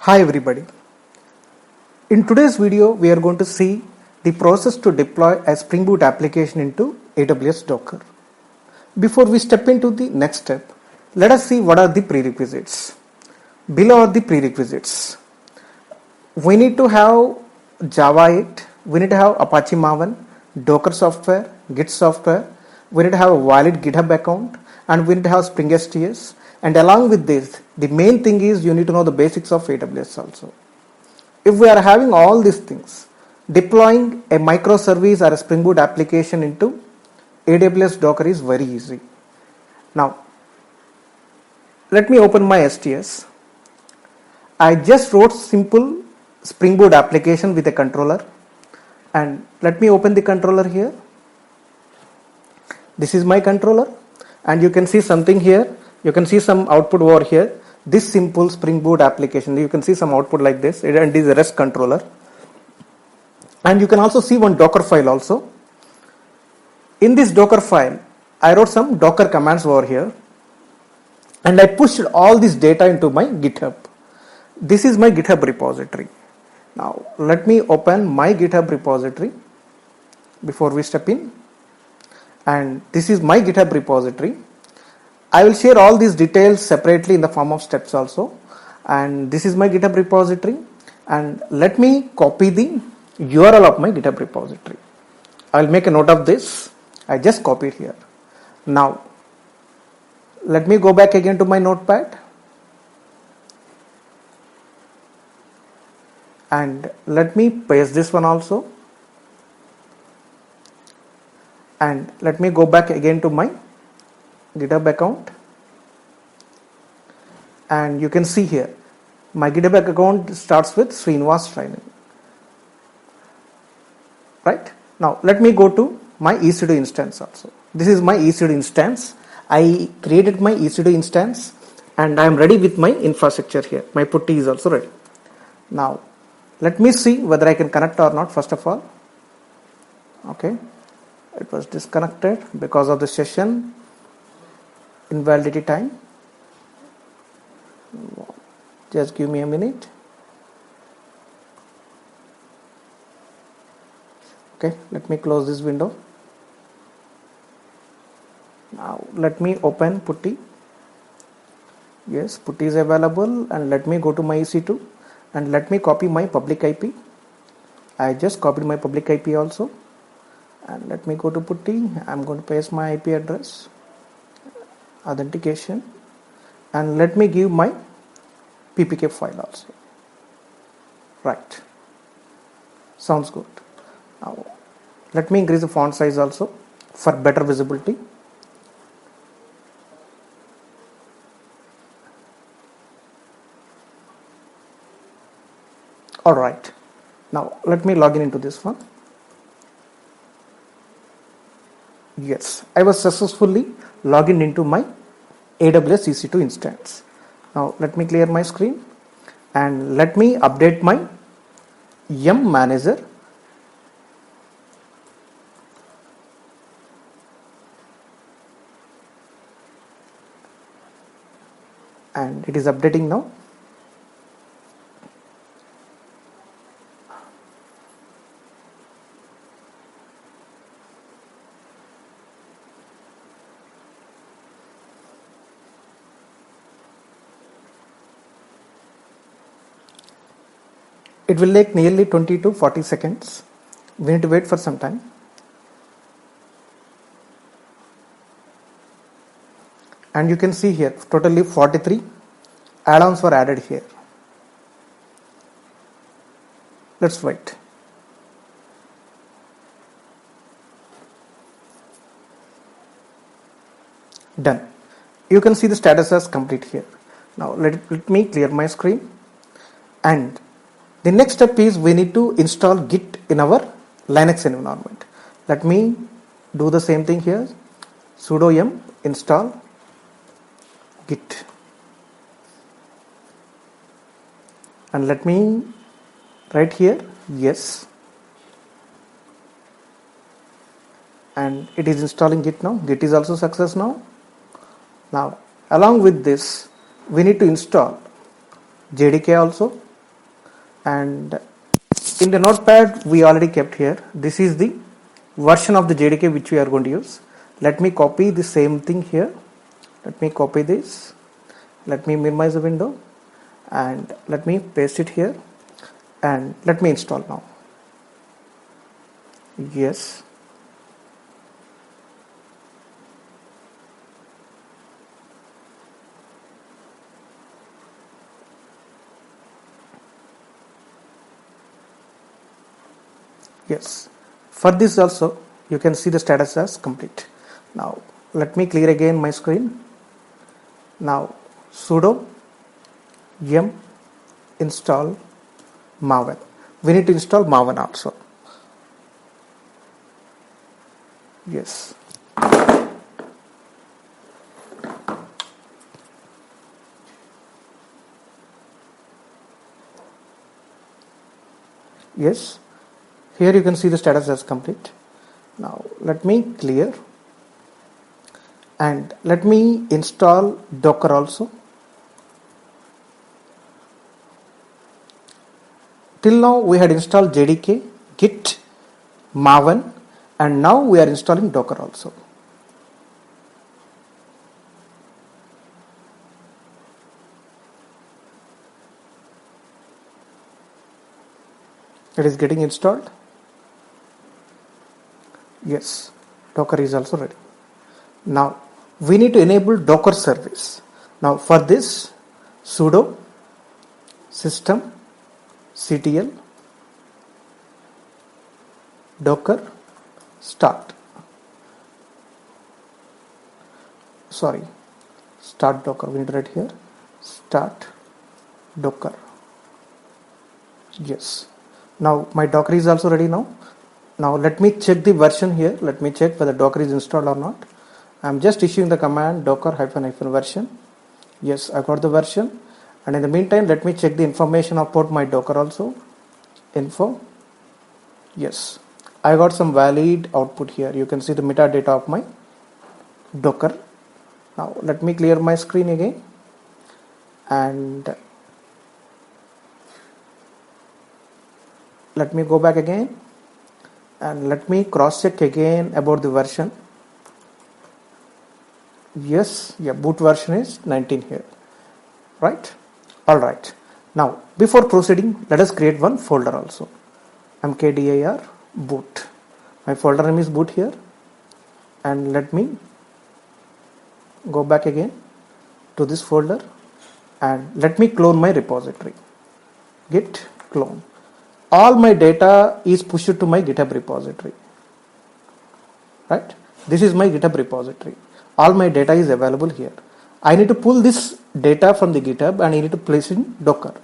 Hi everybody. In today's video, we are going to see the process to deploy a Spring Boot application into AWS Docker. Before we step into the next step, let us see what are the prerequisites. Below are the prerequisites. We need to have Java 8, we need to have Apache Maven, Docker software, Git software, we need to have a valid GitHub account, and we need to have Spring STS. And along with this, the main thing is you need to know the basics of AWS also. If we are having all these things, deploying a microservice or a Spring Boot application into AWS Docker is very easy. Now, let me open my STS. I just wrote simple Spring Boot application with a controller, and let me open the controller here. This is my controller, and you can see something here. You can see some output over here. This simple Spring Boot application, you can see some output like this, and this is a REST controller. And you can also see one Docker file also. In this Docker file, I wrote some Docker commands over here, and I pushed all this data into my GitHub. This is my GitHub repository. Now, let me open my GitHub repository before we step in. And this is my GitHub repository. I will share all these details separately in the form of steps also. And this is my GitHub repository. And let me copy the URL of my GitHub repository. I will make a note of this. I just copied here. Now, let me go back again to my notepad. And let me paste this one also. And let me go back again to my GitHub account, and you can see here my GitHub account starts with Srinivas Training. Right now, let me go to my EC2 instance also. This is my EC2 instance. I created my EC2 instance, and I am ready with my infrastructure here. My putty is also ready. Now, let me see whether I can connect or not. First of all, okay, it was disconnected because of the session invalidity time. Just give me a minute. Okay, let me close this window. Now let me open putty. Yes, putty is available, and let me go to my EC2 and let me copy my public IP. I just copied my public IP also, and let me go to putty. I'm going to paste my IP address, authentication, and let me give my ppk file also. Right, sounds good. Now let me increase the font size also for better visibility. All right, now let me log in into this one. Yes, I was successfully logged into my AWS EC2 instance. Now let me clear my screen and let me update my yum manager. And it is updating now. It will take nearly 20 to 40 seconds. We need to wait for some time. And you can see here, totally 43 add-ons were added here. Let's wait. Done. You can see the status as complete here. Now let me clear my screen. And the next step is we need to install Git in our Linux environment. Let me do the same thing here. Sudo yum install Git. And let me write here yes. And it is installing Git now. Git is also success now. Now, along with this, we need to install JDK also. and in the notepad we already kept here. This is the version of the JDK which we are going to use. Let me copy the same thing here. Let me copy this. Let me minimize the window and let me paste it here and let me install now. Yes. Yes. For this also you can see the status as complete. Now let me clear again my screen. Now sudo yum install Maven. We need to install Maven also. Yes. Yes. Here you can see the status as complete. Now let me clear and let me install Docker also. Till now we had installed JDK, Git, Maven, and now we are installing Docker also. It is getting installed. Yes, Docker is also ready. Now we need to enable Docker service. Now for this, sudo system ctl docker start. Start Docker. We need to write here start Docker. Yes. Now my Docker is also ready now. Now let me check the version here. Let me check whether Docker is installed or not. I'm just issuing the command docker ---- version. Yes, I got the version. And in the meantime, let me check the information about my Docker also. Info. Yes, I got some valid output here. You can see the metadata of my Docker. Now let me clear my screen again and let me go back again and let me cross check again about the version. Yes, yeah, boot version is 19 here, right? Alright, now before proceeding, let us create one folder also. mkdir boot. My folder name is boot here, and let me go back again to this folder and let me clone my repository. Git clone. All my data is pushed to my GitHub repository, right? This is my GitHub repository. All my data is available here. I need to pull this data from the GitHub and I need to place in Docker.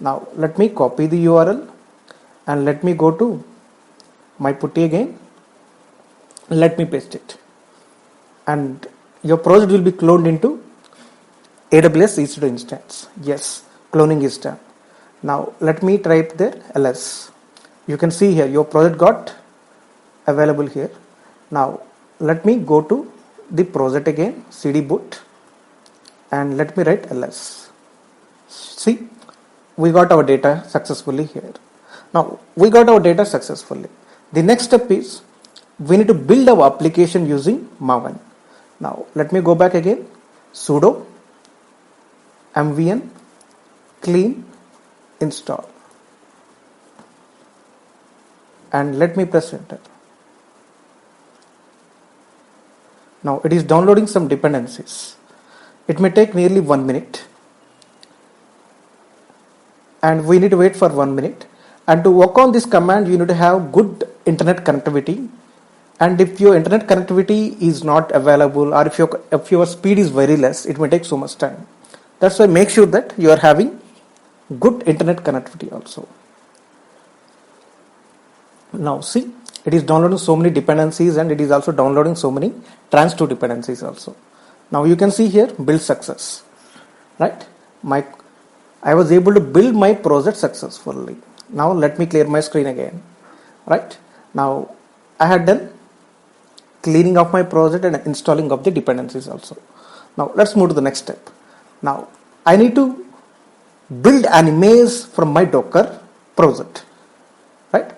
Now let me copy the URL and let me go to my putty again. Let me paste it. And your project will be cloned into AWS EC2 instance. Yes, cloning is done. Now let me type there ls. You can see here your project got available here. Now let me go to the project again, cd boot, and let me write ls. See, we got our data successfully here. Now we got our data successfully. The next step is we need to build our application using Maven. Now let me go back again, sudo mvn clean install and let me press enter. Now it is downloading some dependencies. It may take nearly 1 minute and we need to wait for 1 minute. And to work on this command, you need to have good internet connectivity. And if your internet connectivity is not available or if your speed is very less, it may take so much time. That's why make sure that you are having good internet connectivity also. Now see, it is downloading so many dependencies and it is also downloading so many trans2 dependencies also. Now you can see here build success, right? I was able to build my project successfully. Now let me clear my screen again, right? Now I had done cleaning of my project and installing of the dependencies also. Now let's move to the next step. Now I need to build an image from my Docker project, right?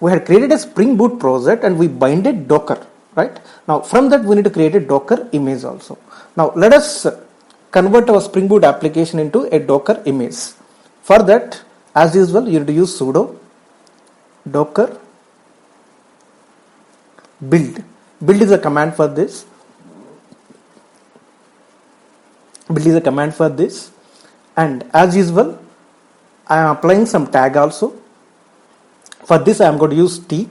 We had created a Spring Boot project and we binded Docker, right? Now from that we need to create a Docker image also. Now let us convert our Spring Boot application into a Docker image. For that, as usual, you need to use sudo docker build. Build is a command for this. Build is a command for this, and as usual, I am applying some tag also. For this, I am going to use T,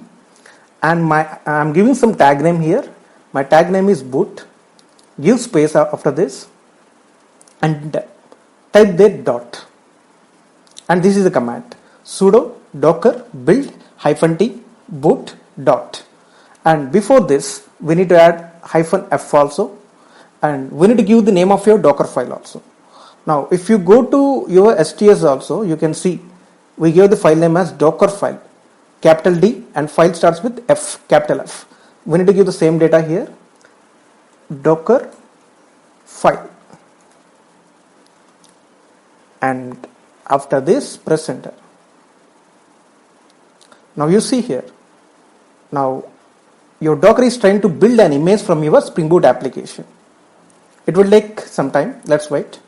and I am giving some tag name here. My tag name is boot. Give space after this, and type there dot. And this is the command sudo docker build -t boot dot. And before this, we need to add -f also, and we need to give the name of your Docker file also. Now, if you go to your STS also, you can see we give the file name as Docker file, capital D, and file starts with F, capital F. We need to give the same data here, Docker file, and after this press enter. Now you see here, now your Docker is trying to build an image from your Spring Boot application. It will take some time. Let's wait.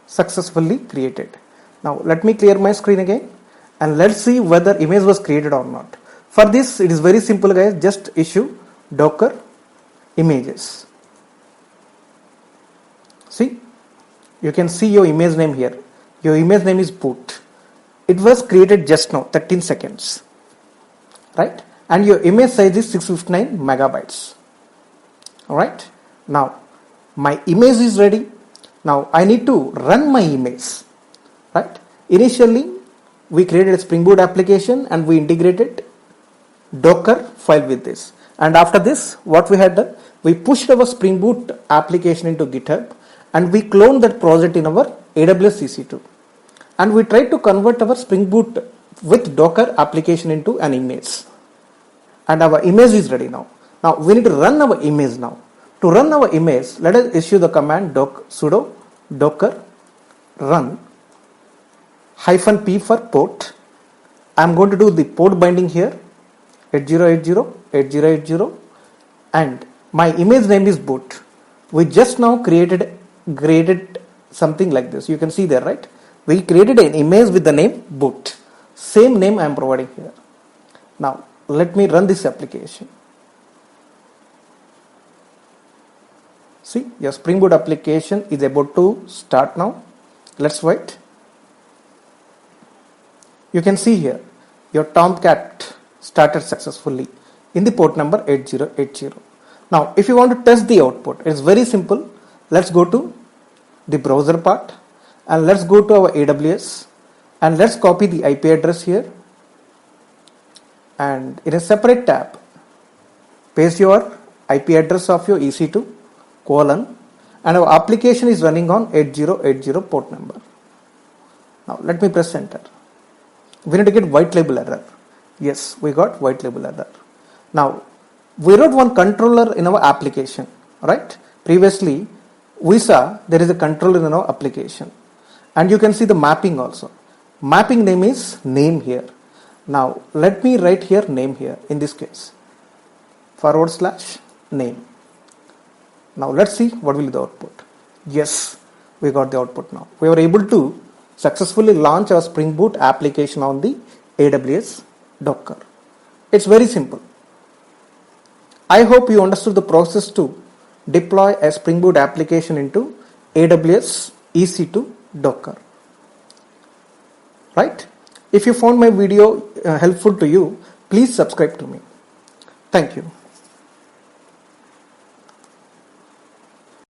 Successfully created. Now let me clear my screen again and let's see whether image was created or not. For this, it is very simple, guys. Just issue Docker images. See, you can see your image name here. Your image name is boot. It was created just now, 13 seconds, right? And your image size is 659 megabytes. All right. Now my image is ready. Now I need to run my image, right? Initially, we created a Spring Boot application and we integrated Docker file with this. And after this, what we had done, we pushed our Spring Boot application into GitHub and we cloned that project in our AWS EC2. And we tried to convert our Spring Boot with Docker application into an image. And our image is ready now. Now we need to run our image now. To run our image, let us issue the command sudo docker run -p for port. I am going to do the port binding here, 8080 8080, and my image name is boot. We just now created something like this. You can see there, right? We created an image with the name boot. Same name I am providing here. Now let me run this application. See, your Spring Boot application is about to start now. Let's wait. You can see here your Tomcat started successfully in the port number 8080. Now if you want to test the output, it's very simple. Let's go to the browser part and let's go to our AWS and let's copy the IP address here, and in a separate tab paste your IP address of your EC2 colon, and our application is running on 8080 port number. Now let me press enter. We need to get white label error. Yes, we got white label error. Now we wrote one controller in our application, right? Previously we saw there is a controller in our application, and you can see the mapping also. Mapping name is name here. Now let me write here name here in this case, /name. Now let's see what will be the output. Yes, we got the output now. We were able to successfully launch our Spring Boot application on the AWS Docker. It's very simple. I hope you understood the process to deploy a Spring Boot application into AWS EC2 Docker. Right? If you found my video helpful to you, please subscribe to me. Thank you.